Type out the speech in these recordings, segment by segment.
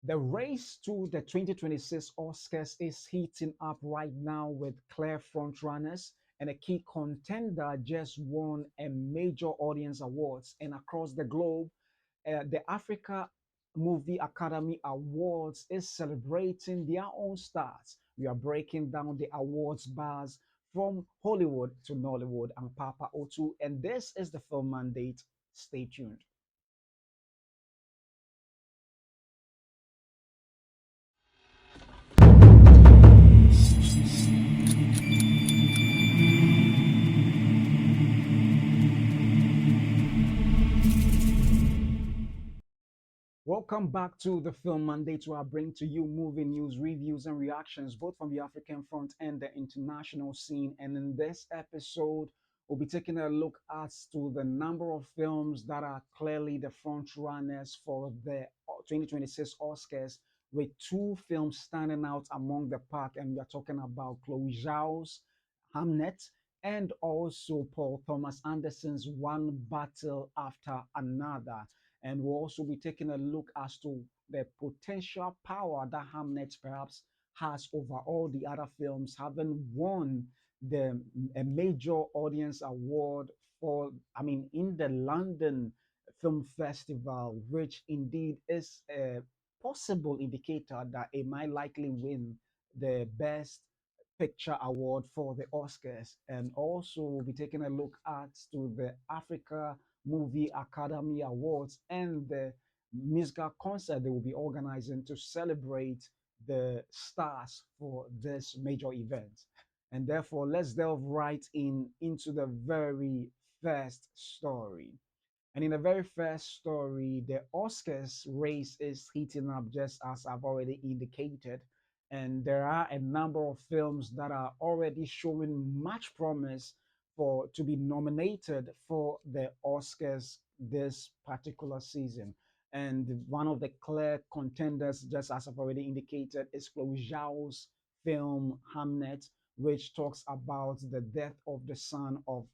The race to the 2026 Oscars is heating up right now with clear frontrunners, and a key contender just won a major audience awards. And across the globe, the Africa Movie Academy Awards is celebrating their own stars. We are breaking down the awards bars from Hollywood to Nollywood and Papa Otu, and this is the film mandate. Stay tuned. Welcome back to the Film Mandate, where I bring to you movie news, reviews, and reactions, both from the African front and the international scene. And in this episode, we'll be taking a look as to the number of films that are clearly the front runners for the 2026 Oscars, with two films standing out among the pack. And we are talking about Chloe Zhao's Hamnet and also Paul Thomas Anderson's One Battle After Another. And we'll also be taking a look as to the potential power that Hamnet perhaps has over all the other films, having won the a major audience award for, I mean, in the London Film Festival, which indeed is a possible indicator that it might likely win the Best Picture Award for the Oscars. And also, we'll be taking a look at to the Africa Movie Academy Awards and the musical concert they will be organizing to celebrate the stars for this major event. And therefore, let's delve right in into the very first story. And in the very first story, the Oscars race is heating up, just as I've already indicated. And there are a number of films that are already showing much promise for to be nominated for the Oscars this particular season. And one of the clear contenders, just as I've already indicated, is Chloe Zhao's film Hamnet, which talks about the death of the son of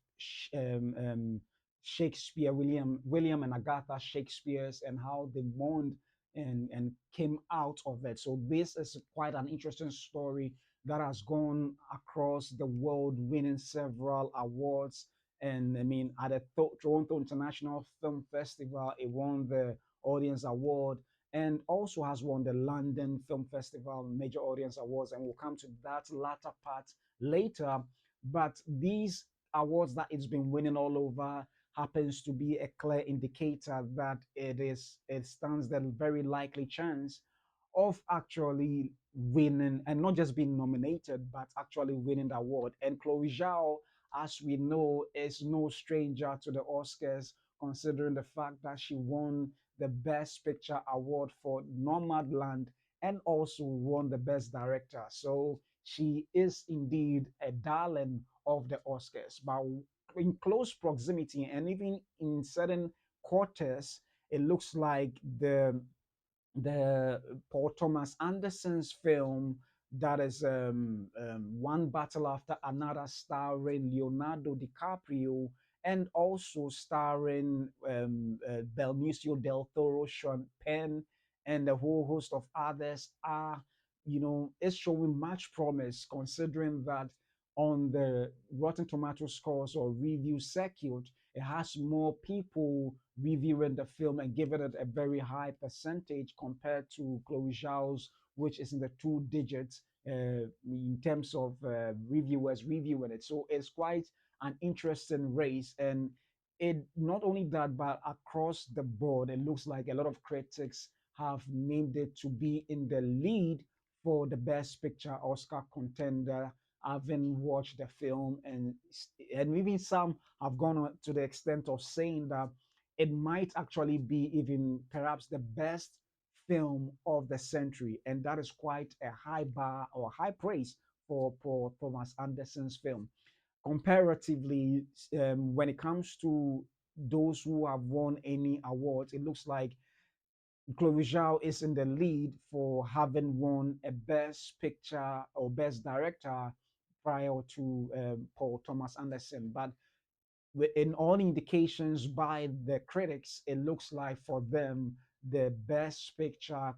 Shakespeare, William and Agatha Shakespeare's, and how they mourned and came out of it. So this is quite an interesting story that has gone across the world, winning several awards. And I mean, at the Toronto International Film Festival, it won the Audience Award and also has won the London Film Festival Major Audience Awards. And we'll come to that latter part later. But these awards that it's been winning all over happens to be a clear indicator that it stands the very likely chance of actually winning and not just being nominated but actually winning the award. And Chloe Zhao, as we know, is no stranger to the Oscars, considering the fact that she won the Best Picture Award for Nomadland and also won the Best Director. So she is indeed a darling of the Oscars. But in close proximity and even in certain quarters, it looks like the Paul Thomas Anderson's film that is One Battle After Another, starring Leonardo DiCaprio and also starring Benicio del Toro, Sean Penn, and a whole host of others are, is showing much promise, considering that on the Rotten Tomato scores or review circuit, it has more people reviewing the film and giving it a very high percentage compared to Chloe Zhao's, which is in the two digits in terms of reviewers reviewing it. So it's quite an interesting race. And it not only that, but across the board, it looks like a lot of critics have named it to be in the lead for the Best Picture Oscar contender, having watched the film, and even some have gone on to the extent of saying that it might actually be even perhaps the best film of the century, and that is quite a high bar or high praise for Paul Thomas Anderson's film. Comparatively, when it comes to those who have won any awards, it looks like Chloe Zhao is in the lead for having won a Best Picture or Best Director prior to Paul Thomas Anderson. But in all indications by the critics, it looks like for them the best picture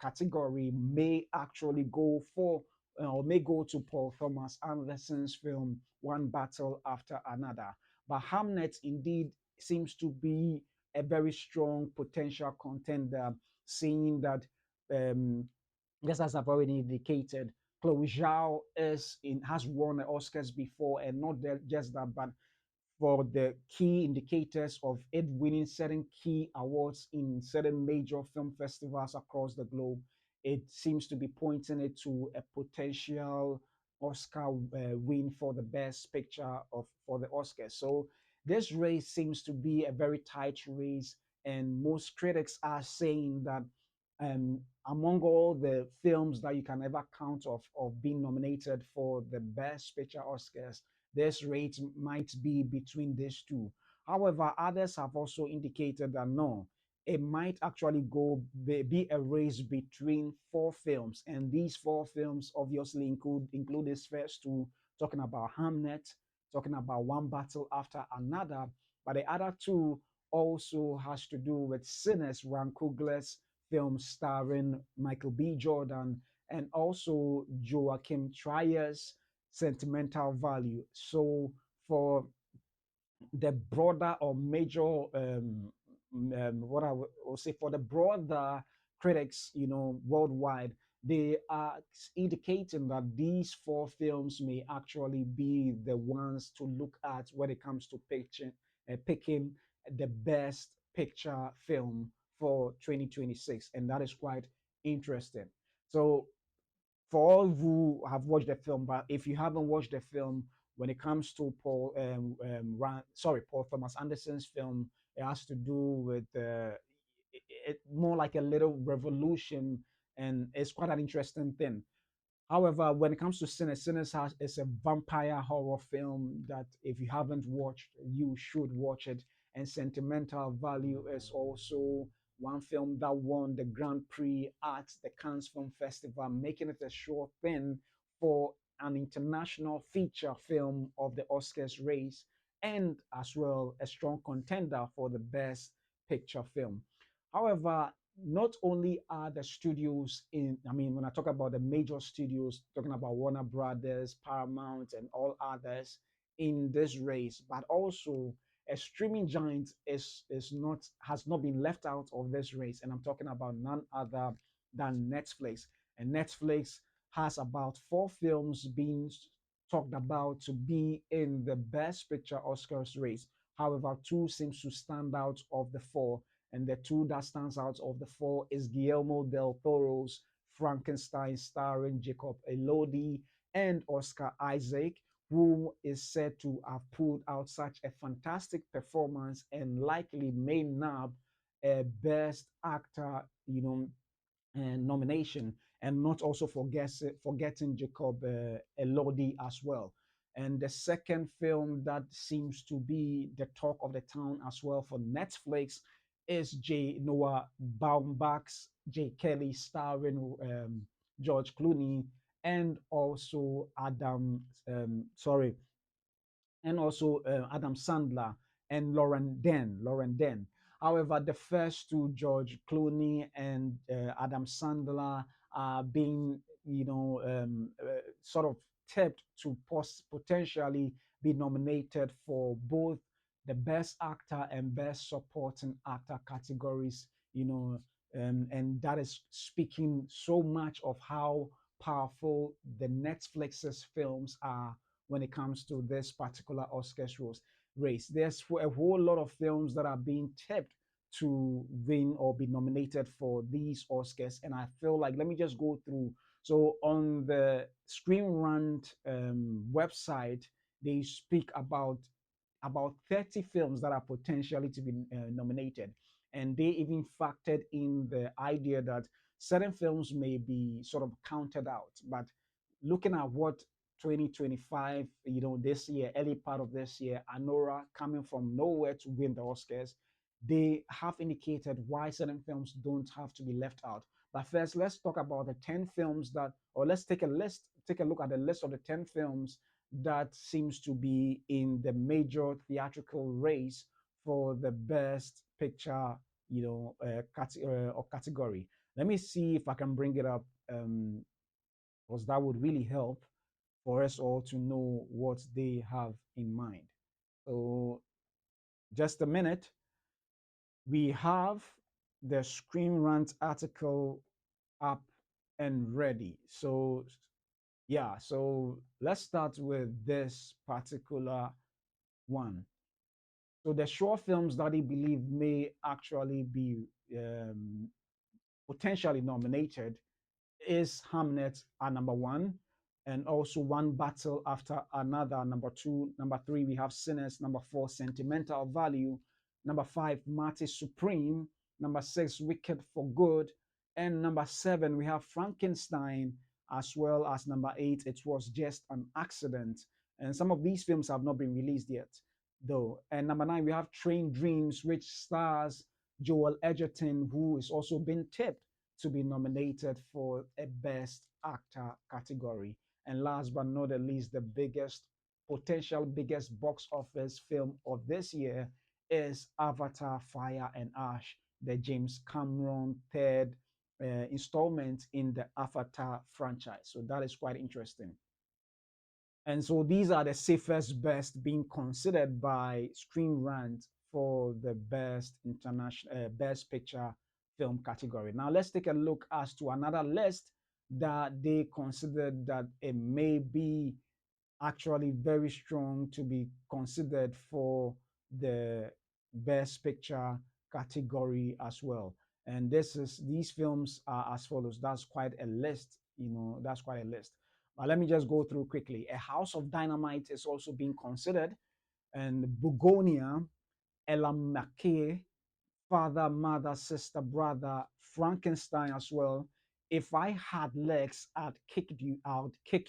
category may actually go for or may go to Paul Thomas Anderson's film One Battle After Another. But Hamnet indeed seems to be a very strong potential contender, seeing that um, just as I've already indicated, Chloe Zhao has won the Oscars before, and not just that, but for the key indicators of it winning certain key awards in certain major film festivals across the globe, it seems to be pointing it to a potential Oscar win for the best picture of for the Oscars. So this race seems to be a very tight race, and most critics are saying that among all the films that you can ever count of being nominated for the best picture Oscars, this rate might be between these two. However, others have also indicated that no, it might actually be a race between four films, and these four films obviously include these first two, talking about Hamnet, talking about One Battle After Another, but the other two also has to do with Sinners, Ryan Coogler's film starring Michael B. Jordan, and also Joachim Trier's Sentimental Value. So for the broader or major what will say for the broader critics, worldwide, they are indicating that these four films may actually be the ones to look at when it comes to picking the best picture film for 2026, and that is quite interesting. So for all who have watched the film, but if you haven't watched the film, when it comes to Paul Thomas Anderson's film, it has to do with more like a little revolution, and it's quite an interesting thing. However, when it comes to Sinners is a vampire horror film that if you haven't watched, you should watch it. And Sentimental Value is also one film that won the Grand Prix at the Cannes Film Festival, making it a sure thing for an international feature film of the Oscars race, and as well a strong contender for the best picture film. However, not only are the studios I mean, when I talk about the major studios, talking about Warner Brothers, Paramount, and all others in this race, but also a streaming giant has not been left out of this race. And I'm talking about none other than Netflix. And Netflix has about four films being talked about to be in the Best Picture Oscars race. However, two seems to stand out of the four, and the two that stands out of the four is Guillermo del Toro's Frankenstein, starring Jacob Elordi and Oscar Isaac, who is said to have pulled out such a fantastic performance and likely may nab a Best Actor, and nomination, and not also forgetting Jacob Elordi as well. And the second film that seems to be the talk of the town as well for Netflix is J. Noah Baumbach's J. Kelly, starring George Clooney, and also Adam Sandler and Lauren Den. However, the first two, George Clooney and Adam Sandler, are being, sort of tipped to potentially be nominated for both the Best Actor and Best Supporting Actor categories, and that is speaking so much of how powerful the Netflix's films are when it comes to this particular race. There's a whole lot of films that are being tipped to win or be nominated for these Oscars, and I feel like let me just go through. So on the Screen Rant website, they speak about 30 films that are potentially to be nominated. And they even factored in the idea that certain films may be sort of counted out. But looking at what 2025, this year, early part of this year, Anora coming from nowhere to win the Oscars, they have indicated why certain films don't have to be left out. But first, let's talk about the 10 films or let's take a look at the list of the 10 films that seems to be in the major theatrical race for the best picture, or category. Let me see if I can bring it up, because that would really help for us all to know what they have in mind. So, just a minute. We have the Screen Rant article up and ready. So, yeah, so let's start with this particular one. So, the short films that they believe may actually be um, potentially nominated is Hamnet at number one, and also One Battle After Another, number two. Number three, we have Sinners. Number four, Sentimental Value. Number five, Marty Supreme. Number six, Wicked for Good. And number seven, we have Frankenstein, as well as number eight, It Was Just an Accident. And some of these films have not been released yet, though. And number nine, we have Train Dreams, which stars Joel Edgerton, who is also been tipped to be nominated for a Best Actor category. And last but not the least, the biggest box office film of this year is Avatar Fire and Ash, the James Cameron third installment in the Avatar franchise. So that is quite interesting. And so these are the safest best being considered by Screen Rant for the best international best picture film category. Now let's take a look as to another list that they considered that it may be actually very strong to be considered for the best picture category as well. And these films are as follows. That's quite a list, that's quite a list. But let me just go through quickly. A House of Dynamite is also being considered, and Bugonia, Elam McKay, Father, Mother, Sister, Brother, Frankenstein as well. If I had legs, I'd kick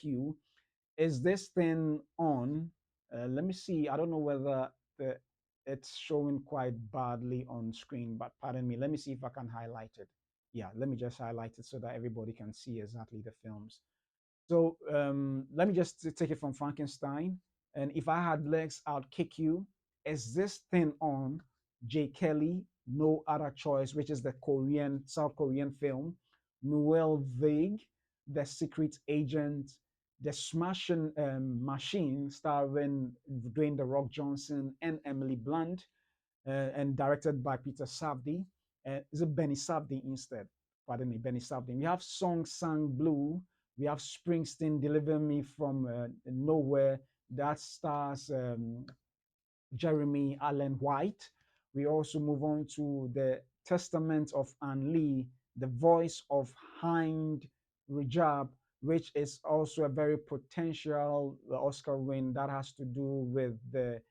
you. Is this thing on? Let me see. I don't know whether it's showing quite badly on screen, but pardon me. Let me see if I can highlight it. Yeah, let me just highlight it so that everybody can see exactly the films. So let me just take it from Frankenstein. And if I had legs, I'd kick you. Is this thing on? J. Kelly, No Other Choice, which is the South Korean film. Noel Vague, The Secret Agent. The Smashing Machine, starring Dwayne The Rock Johnson and Emily Blunt, and directed by Peter Savdi. Is it Benny Savdi instead? Pardon me, Benny Savdi. We have Song Sang Blue. We have Springsteen, Deliver Me from Nowhere. That stars Jeremy Allen White. We also move on to The Testament of Anne Lee, The Voice of Hind Rajab, which is also a very potential Oscar win that has to do with the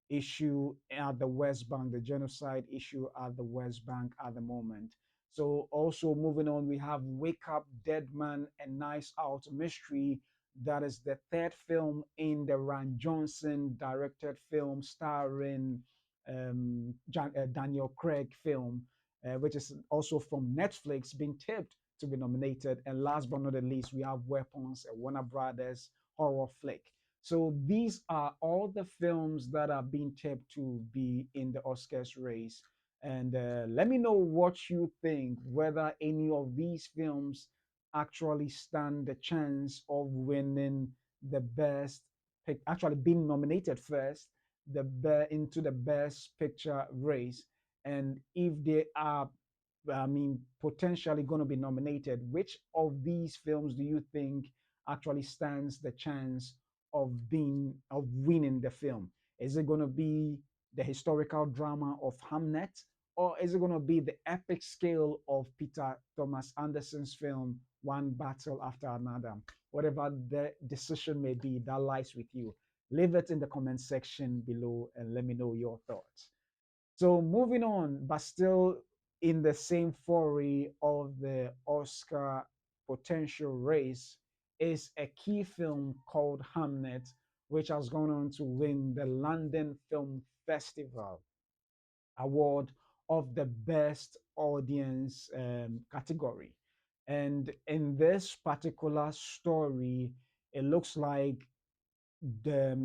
issue at the West Bank, the genocide issue at the West Bank at the moment. So, also moving on, we have Wake Up Dead Man and Nice Out Mystery. That is the third film in the Ryan Johnson directed film starring Daniel Craig film, which is also from Netflix, being tipped to be nominated. And last but not the least, we have Weapons, a Warner Brothers horror flick. So these are all the films that are being tipped to be in the Oscars race. And let me know what you think, whether any of these films actually stand the chance of winning the best actually being nominated first into the best picture race, and if they are, I mean, potentially going to be nominated, which of these films do you think actually stands the chance of winning the film? Is it going to be the historical drama of Hamnet, or is it going to be the epic scale of Peter Thomas Anderson's film One Battle After Another? Whatever the decision may be, that lies with you. Leave it in the comment section below and let me know your thoughts. So moving on, but still in the same foray of the Oscar potential race, is a key film called Hamnet, which has gone on to win the London Film Festival award of the best audience category. And in this particular story, it looks like the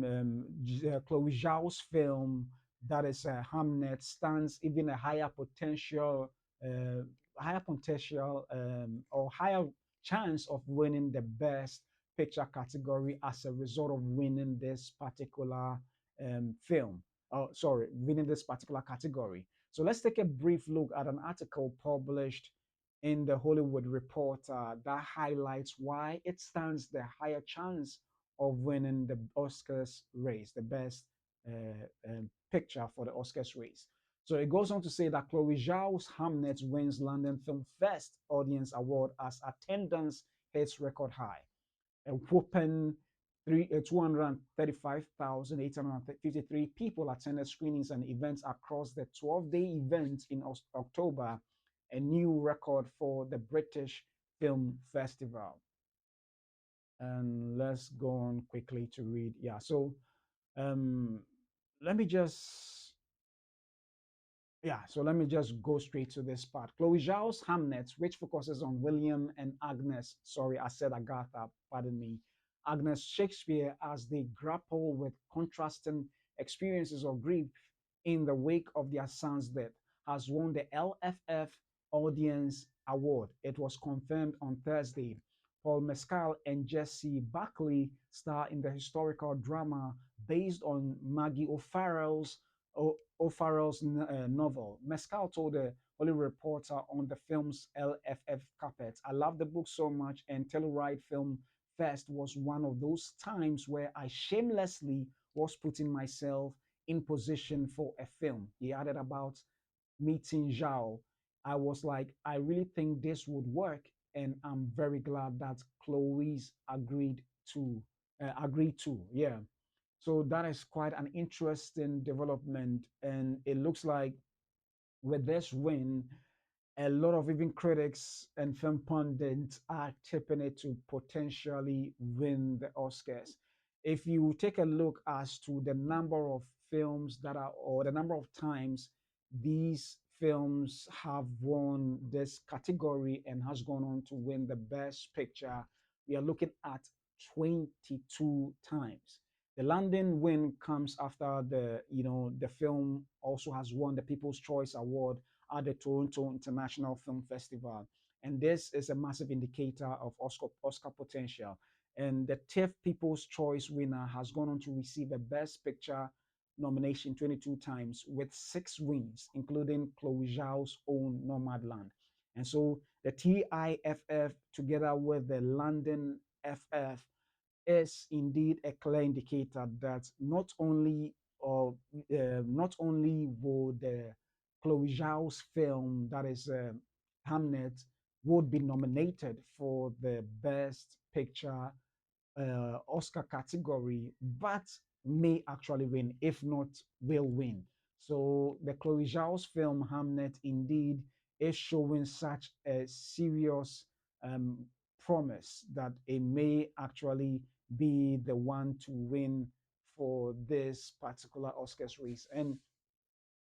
Chloe Zhao's film, that is Hamnet, stands even a uh, higher potential or higher chance of winning the best picture category as a result of winning this particular film. Oh, sorry, winning this particular category. So let's take a brief look at an article published in the Hollywood Reporter that highlights why it stands the higher chance of winning the Oscars race, the best picture for the Oscars race. So it goes on to say that Chloe Zhao's Hamnet wins London Film Fest Audience Award as attendance hits record high. A whopping 235,853 people attended screenings and events across the 12-day event in October, a new record for the British Film Festival. And let's go on quickly to read. Yeah, so um, let me just let me just go straight to this part. Chloe Zhao's Hamnet, which focuses on William and Agnes, sorry, I said Agatha, pardon me, Agnes Shakespeare as they grapple with contrasting experiences of grief in the wake of their son's death, has won the LFF Audience Award. It was confirmed on Thursday. Paul Mescal and Jesse Buckley star in the historical drama based on Maggie O'Farrell's novel. Mescal told the Holly Reporter on the film's LFF carpet, I love the book so much, and Telluride Film Fest was one of those times where I shamelessly was putting myself in position for a film. He added about meeting Zhao. I was like, I really think this would work, and I'm very glad that Chloe's to agreed to. Yeah. So that is quite an interesting development, and it looks like with this win, a lot of even critics and film pundits are tipping it to potentially win the Oscars. If you take a look as to the number of films that are, or the number of times these films have won this category and has gone on to win the best picture, we are looking at 22 times. The London win comes after the film also has won the People's Choice Award at the Toronto International Film Festival. And this is a massive indicator of Oscar potential. And the TIFF People's Choice winner has gone on to receive a Best Picture nomination 22 times with 6 wins, including Chloe Zhao's own Nomadland. And so the TIFF, together with the London FF, is indeed a clear indicator that not only will the Chloe Zhao's film, that is Hamnet, would be nominated for the Best Picture Oscar category, but may actually win, if not will win. So the Chloe Zhao's film Hamnet indeed is showing such a serious um, promise that it may actually be the one to win for this particular Oscars race. And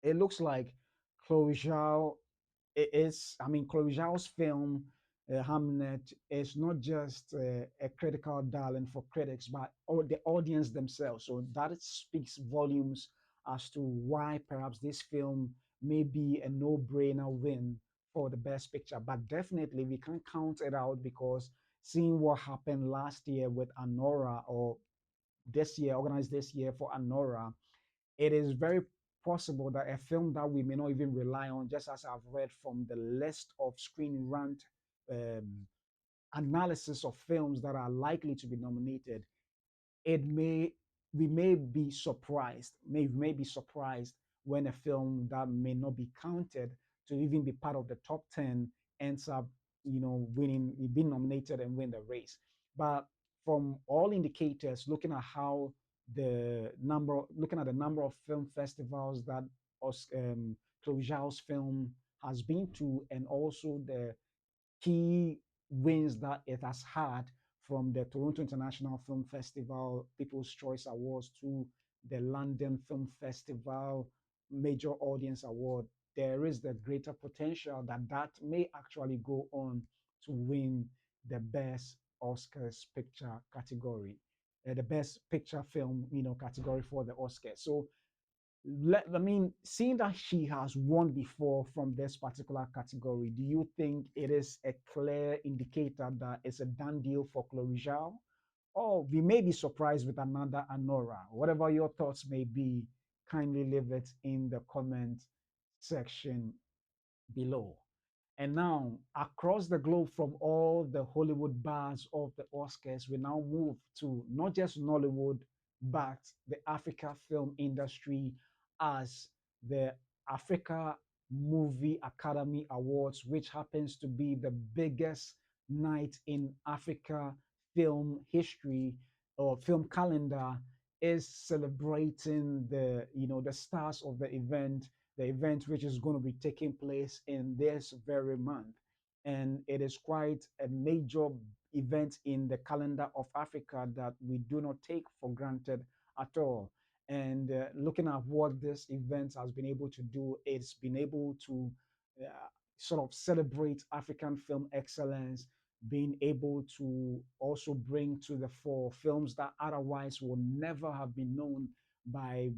it looks like Chloe Zhao Chloe Zhao's film, Hamnet, is not just a critical darling for critics, but the audience themselves. So that speaks volumes as to why perhaps this film may be a no-brainer win for the Best Picture. But definitely, we can't count it out because seeing what happened last year with Anora, or this year, organized this year for Anora, it is very possible that a film that we may not even rely on, just as I've read from the list of Screen Rant um, analysis of films that are likely to be nominated, it may we may be surprised when a film that may not be counted to even be part of the top 10 ends up winning, being nominated and win the race. But from all indicators, looking at the number of film festivals that Chloe Zhao's film has been to, and also the key wins that it has had, from the Toronto International Film Festival People's Choice Awards to the London Film Festival Major Audience Award, there is the greater potential that that may actually go on to win the best Oscars picture category, the best picture film, category for the Oscars. So I mean, seeing that she has won before from this particular category, do you think it is a clear indicator that it's a done deal for Chloe Zhao? Or we may be surprised with another Anora? Whatever your thoughts may be, kindly leave it in the comment section below. And now, across the globe, from all the Hollywood bars of the Oscars, we now move to not just Nollywood, but the Africa film industry as the Africa Movie Academy Awards, which happens to be the biggest night in Africa film history or film calendar, is celebrating the stars of the event which is going to be taking place in this very month. And it is quite a major event in the calendar of Africa that we do not take for granted at all. And looking at what this event has been able to do, it's been able to uh, sort of celebrate African film excellence, being able to also bring to the fore films that otherwise would never have been known by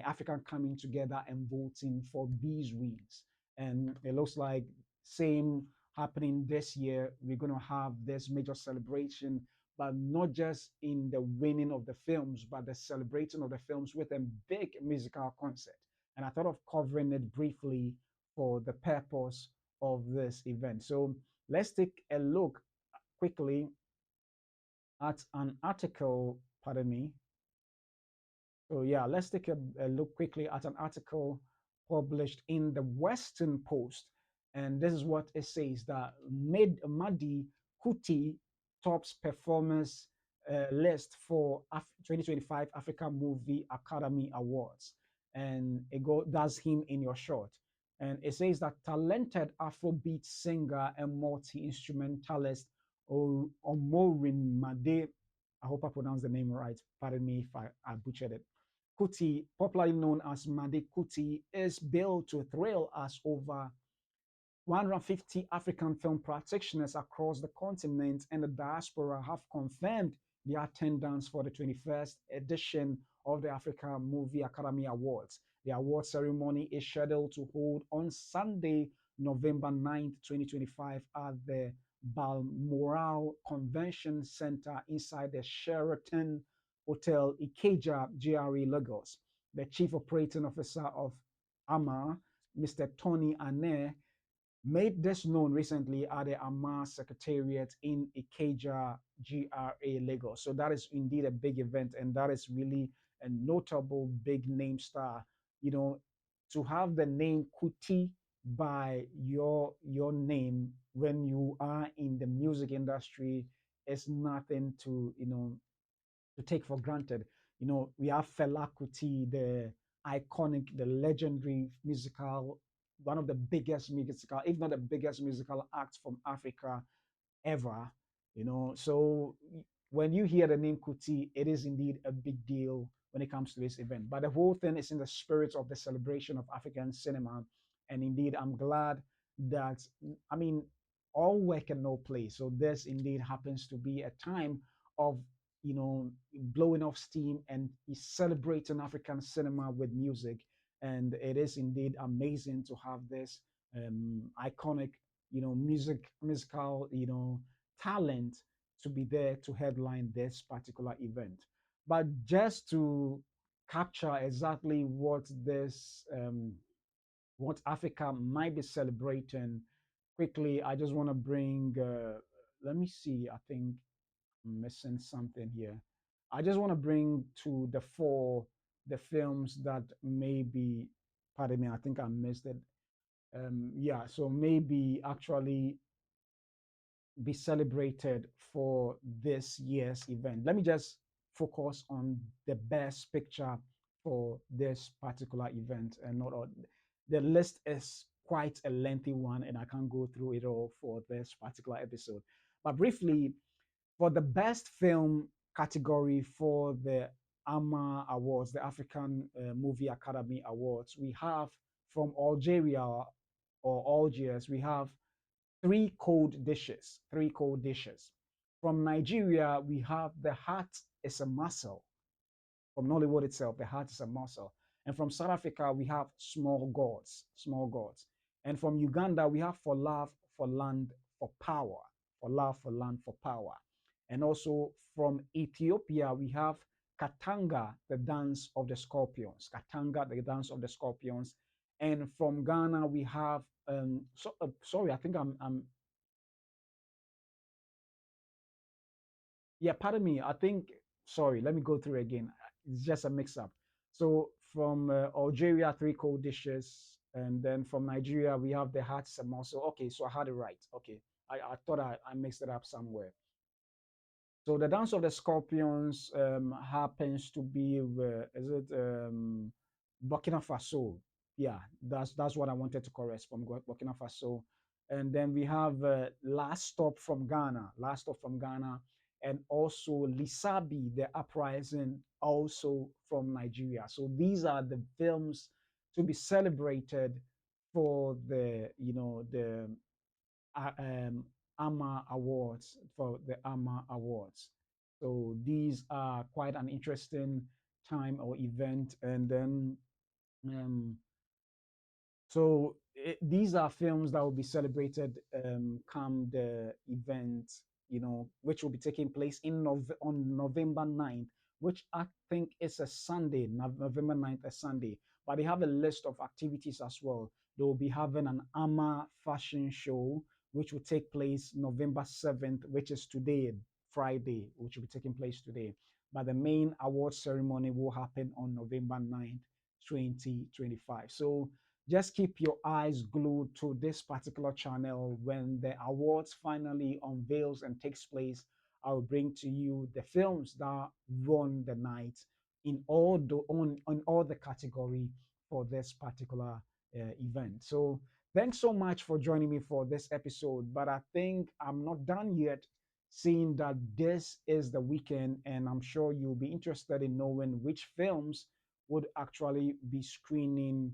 Africa coming together and voting for these wins. And it looks like same happening this year. We're going to have this major celebration, but not just in the winning of the films, but the celebrating of the films with a big musical concert. And I thought of covering it briefly for the purpose of this event. So let's take a look quickly at an article, pardon me, so yeah, let's take a look quickly at an article published in the Western Post. And this is what it says that Made Kuti tops performance list for 2025 Africa Movie Academy Awards. And does him in your short. And it says that talented Afrobeat singer and multi-instrumentalist Omorin Made, I hope I pronounced the name right. Pardon me if I butchered it. Kuti, popularly known as Made Kuti, is billed to thrill us over 150 African film practitioners across the continent and the diaspora have confirmed their attendance for the 21st edition of the Africa Movie Academy Awards. The award ceremony is scheduled to hold on Sunday, November 9th, 2025 at the Balmoral Convention Center inside the Sheraton Hotel Ikeja, GRA, Lagos. The chief operating officer of AMAA, Mr. Tony Ane, made this known recently at the AMAA Secretariat in Ikeja, GRA, Lagos. So that is indeed a big event, and that is really a notable big name star. You know, to have the name Kuti by your name when you are in the music industry is nothing to take for granted. You know, we have Fela Kuti, the iconic, the legendary musical, one of the biggest musical, if not the biggest musical act from Africa ever. So when you hear the name Kuti, it is indeed a big deal when it comes to this event. But the whole thing is in the spirit of the celebration of African cinema. And indeed, I'm glad that, I mean, all work and no play. So this indeed happens to be a time of, blowing off steam and celebrating African cinema with music. And it is indeed amazing to have this iconic, musical, talent to be there to headline this particular event. But just to capture exactly what Africa might be celebrating quickly, I just want to bring. Let me see. I think I'm missing something here. I just want to bring to the fore the films that maybe. Pardon me. I think I missed it. Yeah. So maybe actually be celebrated for this year's event. Let me just focus on the best picture for this particular event and not all. The list is quite a lengthy one, and I can't go through it all for this particular episode. But briefly, for the best film category for the AMA Awards, the African Movie Academy Awards, we have from Algeria or Algiers, we have three cold dishes. Three cold dishes. From Nigeria, we have the heart is a muscle. From Nollywood itself, the heart is a muscle. And from South Africa, we have Small Gods, Small Gods. And from Uganda, we have For Love, For Land, For Power, For Love, For Land, For Power. And also from Ethiopia, we have Katanga, the Dance of the Scorpions. Katanga, the Dance of the Scorpions. And from Ghana, we have, sorry, I think yeah, pardon me. I think, sorry, let me go through again. It's just a mix up. So from Algeria, three cold dishes. And then from Nigeria, we have the hot samosa. Okay, so I had it right. Okay. I thought I mixed it up somewhere. So the Dance of the Scorpions happens to be, is it Burkina Faso? Yeah, that's what I wanted to correct from Burkina Faso. And then we have Last Stop from Ghana, Last Stop from Ghana, and also Lisabi, the Uprising, also from Nigeria. So these are the films to be celebrated for the, the AMAA Awards, for the AMAA Awards. So these are quite an interesting time or event. And then um, these are films that will be celebrated come the event, which will be taking place on November 9th, which I think is a Sunday, November 9th, a Sunday. But they have a list of activities as well. They will be having an AMA fashion show, which will take place November 7th, which is today, Friday, which will be taking place today. But the main award ceremony will happen on November 9th, 2025. So just keep your eyes glued to this particular channel. When the awards finally unveils and takes place, I'll bring to you the films that won the night in all the category for this particular event. So thanks so much for joining me for this episode. But I think I'm not done yet, seeing that this is the weekend, and I'm sure you'll be interested in knowing which films would actually be screening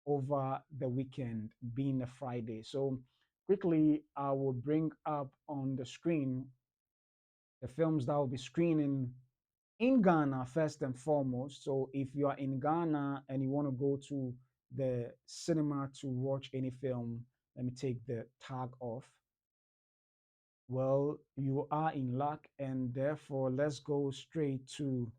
over the weekend, being a Friday. So quickly, I will bring up on the screen the films that will be screening in Ghana first and foremost. So if you are in Ghana and you want to go to the cinema to watch any film, let me take the tag off. Well, you are in luck, and therefore let's go straight to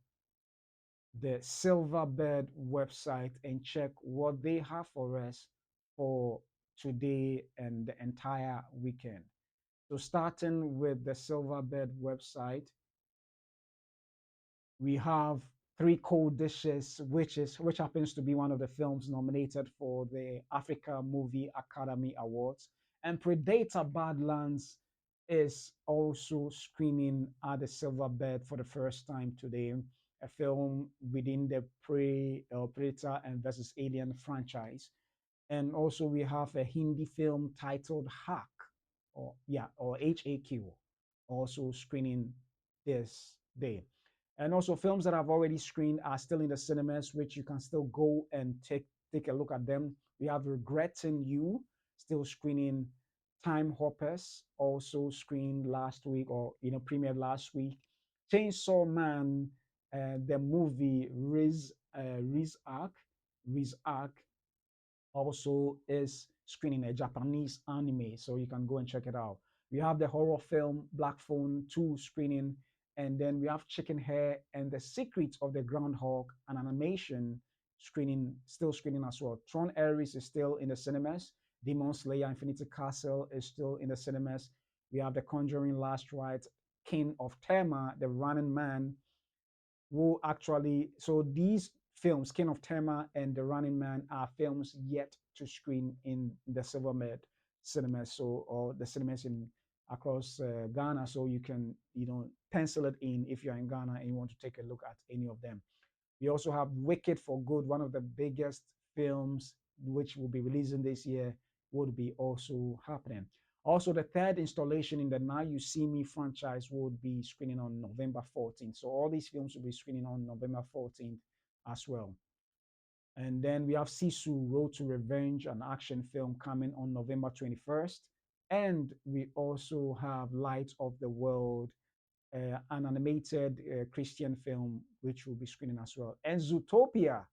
the Silverbird website and check what they have for us for today and the entire weekend. So starting with the Silverbird website, we have Three Cold Dishes, which happens to be one of the films nominated for the Africa Movie Academy Awards. And Predator Badlands is also screening at the Silverbird for the first time today, a film within the Predator and versus Alien franchise. And also we have a Hindi film titled Hack, or HAQ, also screening this day. And also films that I've already screened are still in the cinemas, which you can still go and take a look at them. We have Regretting You, still screening. Time Hoppers, also screened last week, or premiered last week. Chainsaw Man, the movie Riz Arc also is screening, a Japanese anime, so you can go and check it out. We have the horror film Black Phone 2 screening, and then we have Chicken Hair and the Secrets of the Groundhog, an animation screening, still screening as well. Tron Ares is still in the cinemas. Demon Slayer Infinity Castle is still in the cinemas. We have The Conjuring Last Rite, King of Terror, The Running Man, who actually, so these films, King of Terror and The Running Man, are films yet to screen in the Silvermed cinemas, so, or the cinemas in across Ghana, so you can pencil it in if you're in Ghana and you want to take a look at any of them. We also have Wicked for Good, one of the biggest films which will be releasing this year, would be also happening. Also, the third installation in the Now You See Me franchise would be screening on November 14th. So all these films will be screening on November 14th as well. And then we have Sisu, Road to Revenge, an action film coming on November 21st. And we also have Light of the World, an animated Christian film, which will be screening as well. And Zootopia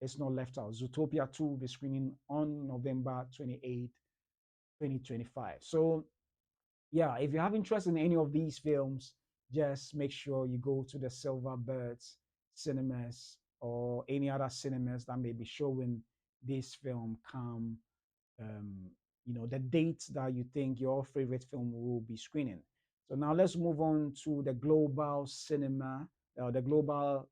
it's not left out. Zootopia 2 will be screening on November 28th, 2025. So yeah, if you have interest in any of these films, just make sure you go to the Silverbirds cinemas or any other cinemas that may be showing this film come, um, the dates that you think your favorite film will be screening. So now let's move on to the global cinema, the global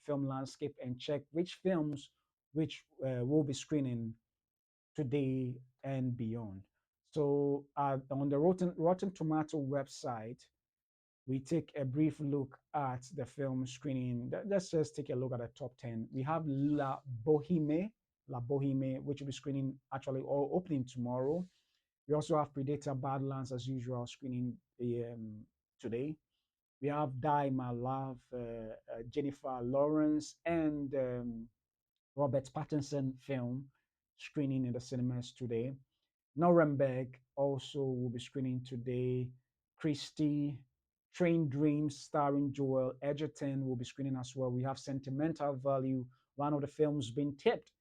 film landscape, and check which films which will be screening today and beyond. So on the Rotten Tomato website, we take a brief look at the film screening. Let's just take a look at the top 10. We have La Boheme, which will be screening actually or opening tomorrow. We also have Predator Badlands as usual screening today. We have Die My Love, Jennifer Lawrence, and Robert Pattinson film screening in the cinemas today. Nuremberg also will be screening today. Christie, Train Dreams, starring Joel Edgerton, will be screening as well. We have Sentimental Value, one of the films being tipped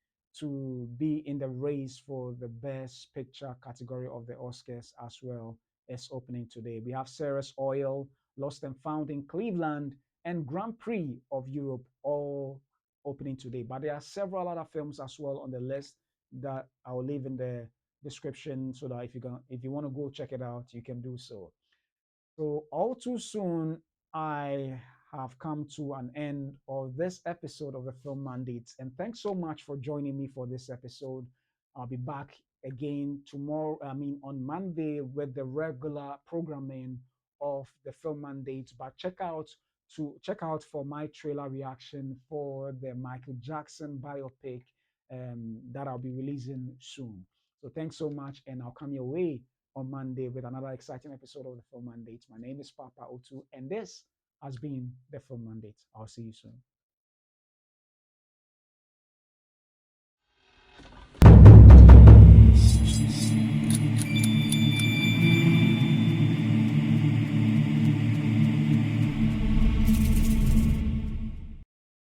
to be in the race for the Best Picture category of the Oscars as well, is opening today. We have Sarah's Oil, Lost and Found in Cleveland, and Grand Prix of Europe, all opening today. But there are several other films as well on the list that I'll leave in the description so that if you want to go check it out, you can do so. So all too soon, I have come to an end of this episode of the Film Mandates, and thanks so much for joining me for this episode. I'll be back again tomorrow. I mean on Monday with the regular programming of the Film Mandates. But check out for my trailer reaction for the Michael Jackson biopic that I'll be releasing soon. So thanks so much, and I'll come your way on Monday with another exciting episode of the Film Mandate. My name is Papa Otu, and this has been the Film Mandate. I'll see you soon.